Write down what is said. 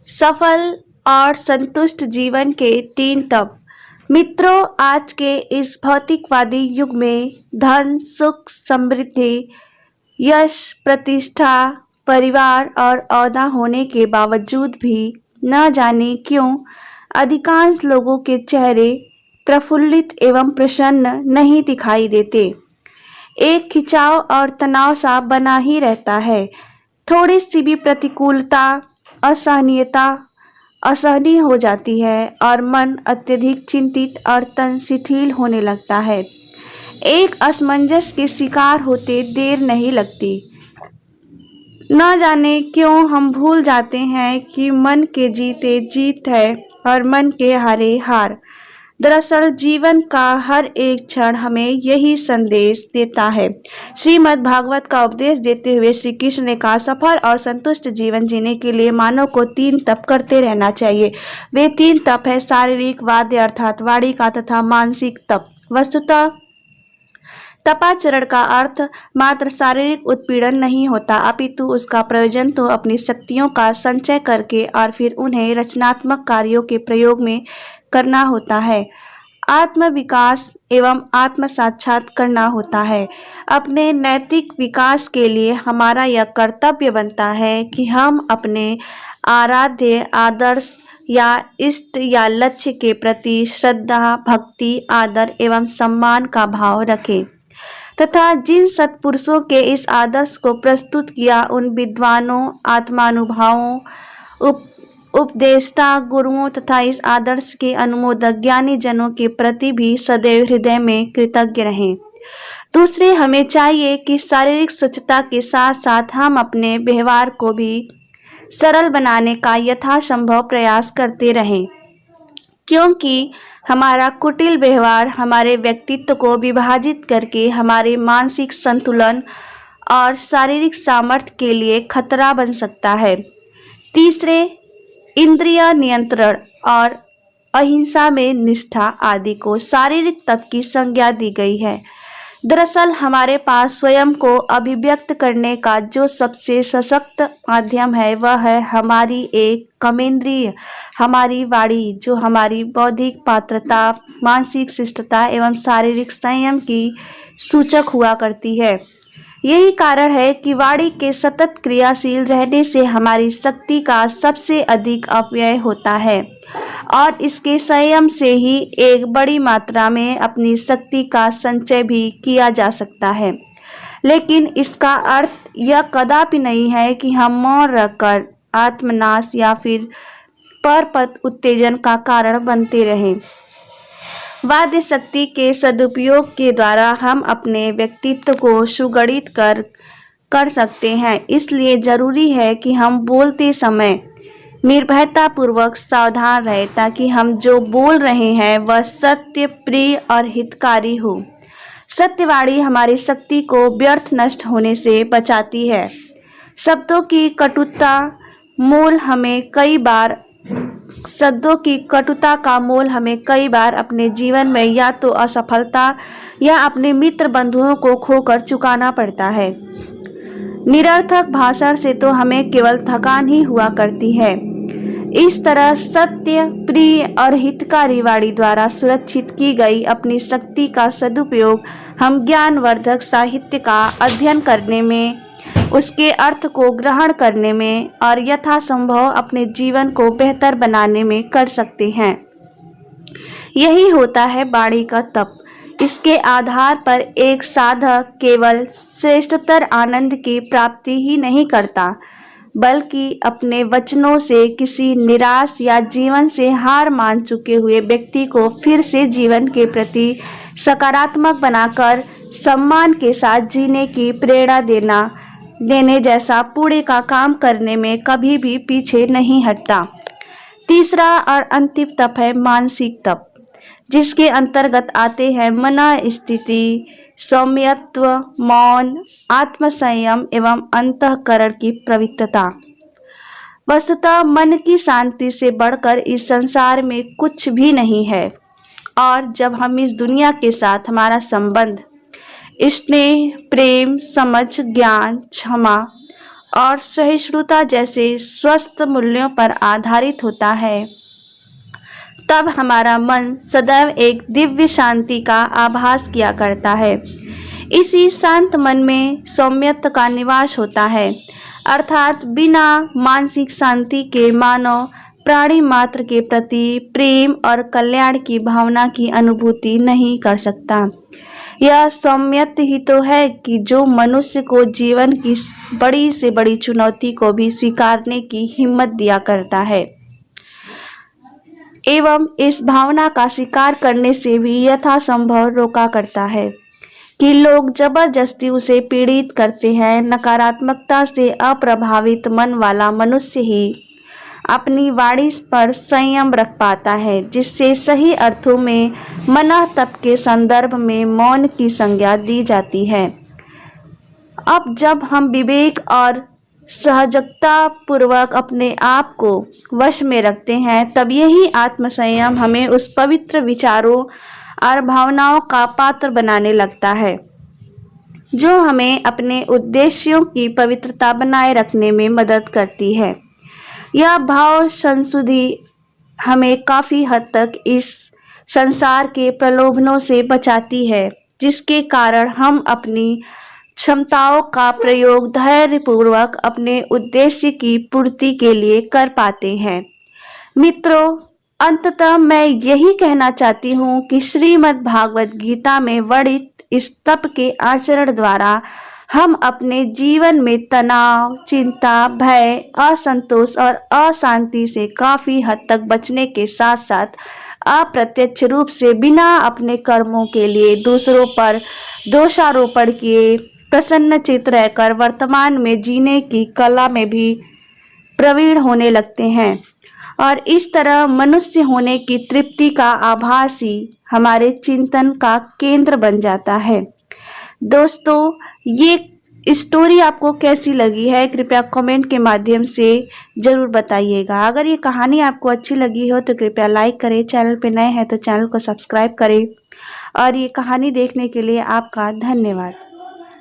सफल और संतुष्ट जीवन के 3 तप। मित्रों, आज के इस भौतिकवादी युग में धन, सुख, समृद्धि, यश, प्रतिष्ठा, परिवार और ओहदा होने के बावजूद भी न जाने क्यों अधिकांश लोगों के चेहरे प्रफुल्लित एवं प्रसन्न नहीं दिखाई देते। एक खिंचाव और तनाव सा बना ही रहता है। थोड़ी सी भी प्रतिकूलता, असहनीयता असहनीय हो जाती है और मन अत्यधिक चिंतित और तन शिथिल होने लगता है। एक असमंजस के शिकार होते देर नहीं लगती। न जाने क्यों हम भूल जाते हैं कि मन के जीते जीत है और मन के हारे हार। दरअसल जीवन का हर एक क्षण हमें यही संदेश देता है। श्रीमद् भागवत का उपदेश देते हुए श्री कृष्ण ने कहा, सफल और संतुष्ट जीवन जीने के लिए मानव को 3 तप करते रहना चाहिए। वे 3 तप है शारीरिक, वाद्य अर्थात वाणी का तथा मानसिक तप। वस्तुतः तपाचरण का अर्थ मात्र शारीरिक उत्पीड़न नहीं होता, अपितु उसका प्रयोजन तो अपनी शक्तियों का संचय करके और फिर उन्हें रचनात्मक कार्यों के प्रयोग में करना होता है। आत्म विकास एवं आत्म साक्षात करना होता है। अपने नैतिक विकास के लिए हमारा यह कर्तव्य बनता है कि हम अपने आराध्य, आदर्श या इष्ट या लक्ष्य के प्रति श्रद्धा, भक्ति, आदर एवं सम्मान का भाव रखें तथा जिन सत्पुरुषों के इस आदर्श को प्रस्तुत किया उन विद्वानों, आत्मानुभावों, उपदेष्टा, गुरुओं तथा इस आदर्श के अनुमोदक ज्ञानी जनों के प्रति भी सदैव हृदय में कृतज्ञ रहें। दूसरे, हमें चाहिए कि शारीरिक स्वच्छता के साथ साथ हम अपने व्यवहार को भी सरल बनाने का यथासंभव प्रयास करते रहें, क्योंकि हमारा कुटिल व्यवहार हमारे व्यक्तित्व को विभाजित करके हमारे मानसिक संतुलन और शारीरिक सामर्थ्य के लिए खतरा बन सकता है। तीसरे, इंद्रिय नियंत्रण और अहिंसा में निष्ठा आदि को शारीरिक तप की संज्ञा दी गई है। दरअसल हमारे पास स्वयं को अभिव्यक्त करने का जो सबसे सशक्त माध्यम है वह है हमारी एक कर्मेंद्रिय, हमारी वाणी, जो हमारी बौद्धिक पात्रता, मानसिक शिष्टता एवं शारीरिक संयम की सूचक हुआ करती है। यही कारण है कि वाणी के सतत क्रियाशील रहने से हमारी शक्ति का सबसे अधिक अपव्यय होता है और इसके संयम से ही एक बड़ी मात्रा में अपनी शक्ति का संचय भी किया जा सकता है। लेकिन इसका अर्थ यह कदापि नहीं है कि हम मौन रहकर आत्मनाश या फिर परपथ उत्तेजन का कारण बनते रहें। वाद्य शक्ति के सदुपयोग के द्वारा हम अपने व्यक्तित्व को सुगठित कर सकते हैं। इसलिए जरूरी है कि हम बोलते समय निर्भयता पूर्वक सावधान रहें ताकि हम जो बोल रहे हैं वह सत्य, प्रिय और हितकारी हो। सत्यवाणी हमारी शक्ति को व्यर्थ नष्ट होने से बचाती है। शब्दों की कटुता का मोल हमें कई बार अपने जीवन में या तो असफलता या अपने मित्र बंधुओं को खोकर चुकाना पड़ता है। निरर्थक भाषण से तो हमें केवल थकान ही हुआ करती है। इस तरह सत्य, प्रिय और हितकारी वाणी द्वारा सुरक्षित की गई अपनी शक्ति का सदुपयोग हम ज्ञानवर्धक साहित्य का अध्ययन करने में, उसके अर्थ को ग्रहण करने में और यथासंभव अपने जीवन को बेहतर बनाने में कर सकते हैं। यही होता है वाणी का तप। इसके आधार पर एक साधक केवल श्रेष्ठतर आनंद की प्राप्ति ही नहीं करता, बल्कि अपने वचनों से किसी निराश या जीवन से हार मान चुके हुए व्यक्ति को फिर से जीवन के प्रति सकारात्मक बनाकर सम्मान के साथ जीने की प्रेरणा देने जैसा पुण्य का काम करने में कभी भी पीछे नहीं हटता। तीसरा और अंतिम तप है मानसिक तप, जिसके अंतर्गत आते हैं मन स्थिति, सौम्यत्व, मौन, आत्मसंयम एवं अंतःकरण की पवित्रता। वस्तुतः मन की शांति से बढ़कर इस संसार में कुछ भी नहीं है और जब हम इस दुनिया के साथ हमारा संबंध स्नेह, प्रेम, समझ, ज्ञान, क्षमा और सहिष्णुता जैसे स्वस्थ मूल्यों पर आधारित होता है, तब हमारा मन सदैव एक दिव्य शांति का आभास किया करता है। इसी शांत मन में सौम्यता का निवास होता है, अर्थात बिना मानसिक शांति के मानव प्राणी मात्र के प्रति प्रेम और कल्याण की भावना की अनुभूति नहीं कर सकता। यह सौम्यता ही तो है कि जो मनुष्य को जीवन की बड़ी से बड़ी चुनौती को भी स्वीकारने की हिम्मत दिया करता है एवं इस भावना का स्वीकार करने से भी यथासंभव रोका करता है कि लोग जबरदस्ती उसे पीड़ित करते हैं। नकारात्मकता से अप्रभावित मन वाला मनुष्य ही अपनी वाणी पर संयम रख पाता है, जिससे सही अर्थों में मनस्तत्व के संदर्भ में मौन की संज्ञा दी जाती है। अब जब हम विवेक और सहजता पूर्वक अपने आप को वश में रखते हैं, तब यही आत्मसंयम हमें उस पवित्र विचारों और भावनाओं का पात्र बनाने लगता है जो हमें अपने उद्देश्यों की पवित्रता बनाए रखने में मदद करती है। यह भाव संशुद्धि हमें काफ़ी हद तक इस संसार के प्रलोभनों से बचाती है, जिसके कारण हम अपनी क्षमताओं का प्रयोग धैर्यपूर्वक अपने उद्देश्य की पूर्ति के लिए कर पाते हैं। मित्रों, अंततः मैं यही कहना चाहती हूँ कि श्रीमद् भागवत गीता में वर्णित इस तप के आचरण द्वारा हम अपने जीवन में तनाव, चिंता, भय, असंतोष और अशांति से काफ़ी हद तक बचने के साथ साथ अप्रत्यक्ष रूप से बिना अपने कर्मों के लिए दूसरों पर दोषारोपण किए प्रसन्नचित्त रहकर वर्तमान में जीने की कला में भी प्रवीण होने लगते हैं और इस तरह मनुष्य होने की तृप्ति का आभास ही हमारे चिंतन का केंद्र बन जाता है। दोस्तों, ये स्टोरी आपको कैसी लगी है कृपया कमेंट के माध्यम से ज़रूर बताइएगा। अगर ये कहानी आपको अच्छी लगी हो तो कृपया लाइक करें, चैनल पे नए हैं तो चैनल को सब्सक्राइब करें और ये कहानी देखने के लिए आपका धन्यवाद।